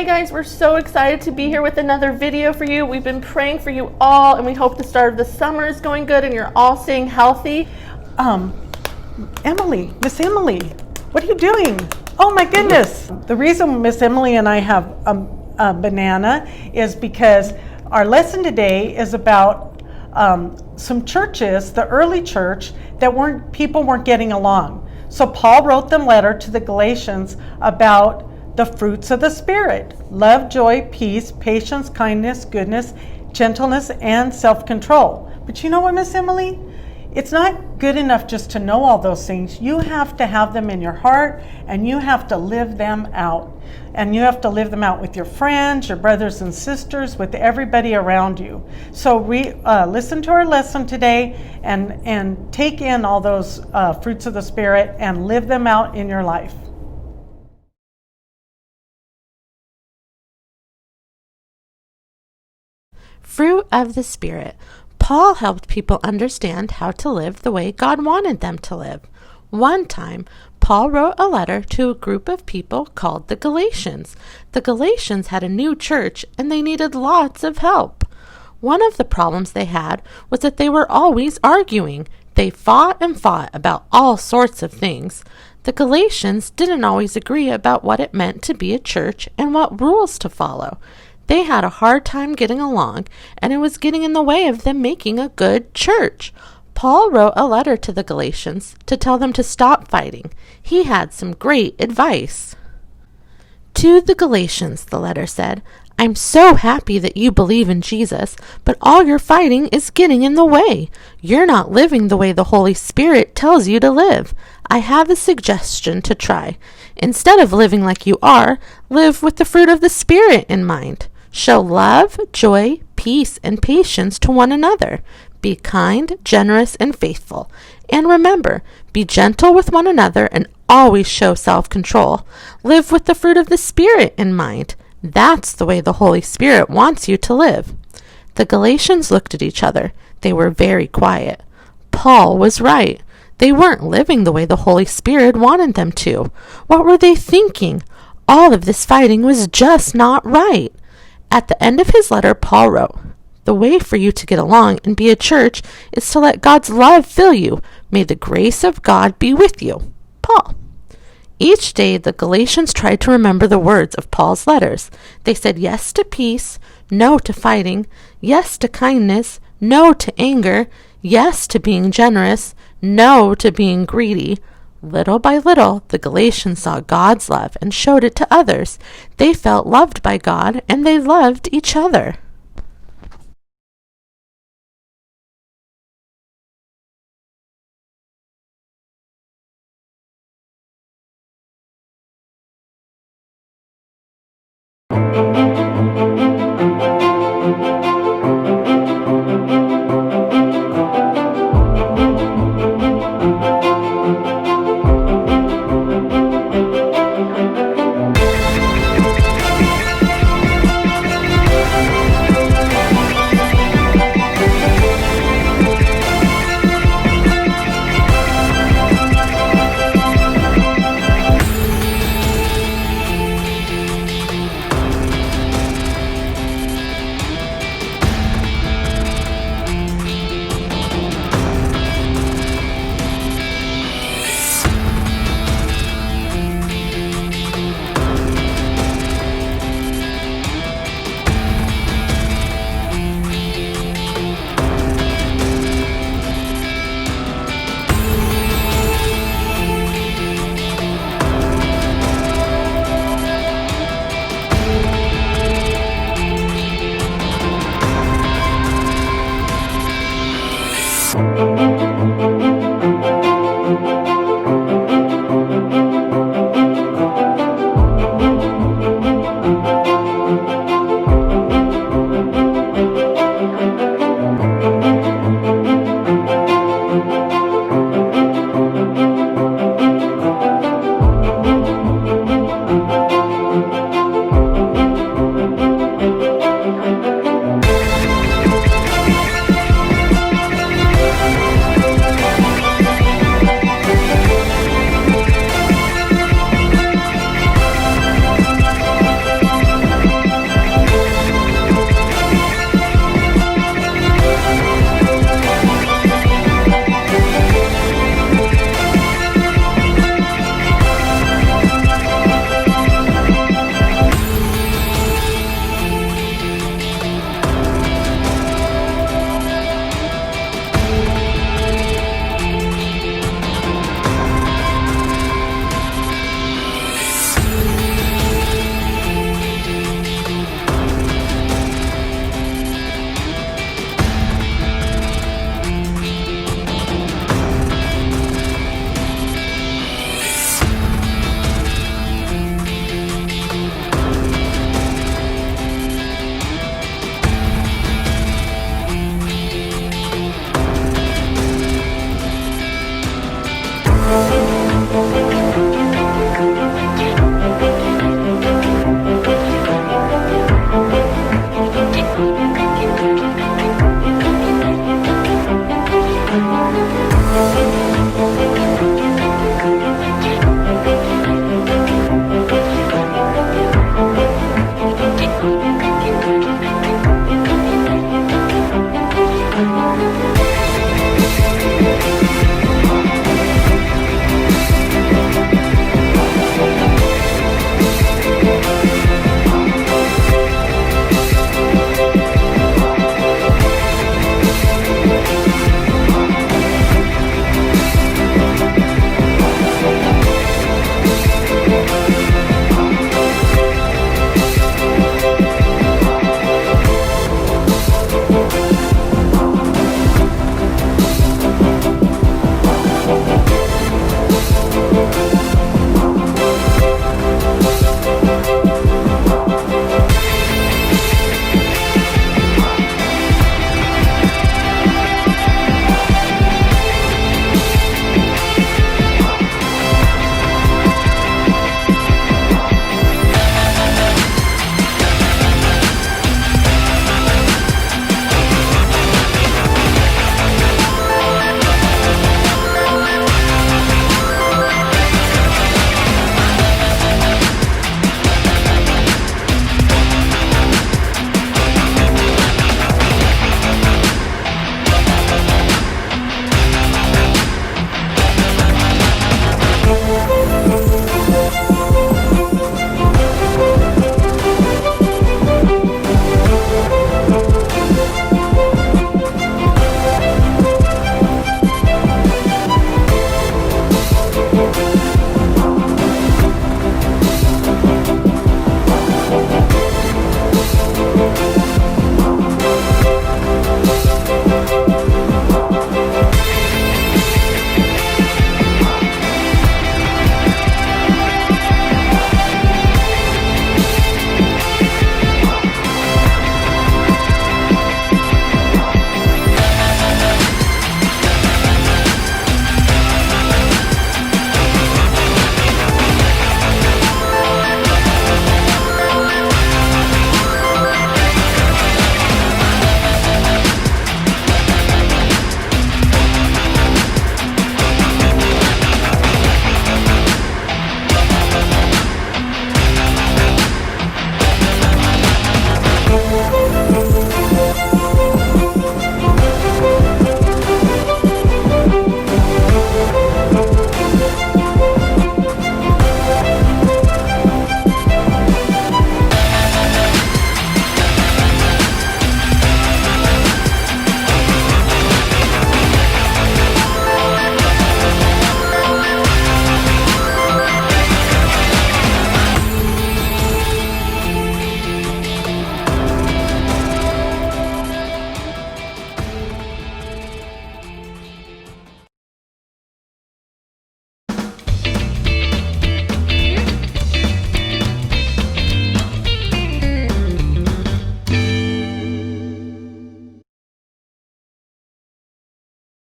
Hey guys, we're so excited to be here with another video for you. We've been praying for you all, and we hope the start of the summer is going good and you're all staying healthy. Miss Emily, what are you doing? Oh my goodness. The reason Miss Emily and I have a banana is because our lesson today is about some churches, the early church, that people weren't getting along. So Paul wrote them letter to the Galatians about the fruits of the Spirit: love, joy, peace, patience, kindness, goodness, gentleness, and self-control. But you know what, Miss Emily? It's not good enough just to know all those things. You have to have them in your heart, and you have to live them out. And you have to live them out with your friends, your brothers and sisters, with everybody around you. So listen to our lesson today and take in all those fruits of the Spirit and live them out in your life. Fruit of the Spirit. Paul helped people understand how to live the way God wanted them to live. One time, Paul wrote a letter to a group of people called the Galatians. The Galatians had a new church and they needed lots of help. One of the problems they had was that they were always arguing. They fought and fought about all sorts of things. The Galatians didn't always agree about what it meant to be a church and what rules to follow. They had a hard time getting along, and it was getting in the way of them making a good church. Paul wrote a letter to the Galatians to tell them to stop fighting. He had some great advice. To the Galatians, the letter said, "I'm so happy that you believe in Jesus, but all your fighting is getting in the way. You're not living the way the Holy Spirit tells you to live. I have a suggestion to try. Instead of living like you are, live with the fruit of the Spirit in mind. Show love, joy, peace, and patience to one another. Be kind, generous, and faithful. And remember, be gentle with one another and always show self-control. Live with the fruit of the Spirit in mind. That's the way the Holy Spirit wants you to live." The Galatians looked at each other. They were very quiet. Paul was right. They weren't living the way the Holy Spirit wanted them to. What were they thinking? All of this fighting was just not right. At the end of his letter, Paul wrote, "The way for you to get along and be a church is to let God's love fill you. May the grace of God be with you. Paul." Each day, the Galatians tried to remember the words of Paul's letters. They said yes to peace, no to fighting, yes to kindness, no to anger, yes to being generous, no to being greedy. Little by little, the Galatians saw God's love and showed it to others. They felt loved by God, and they loved each other.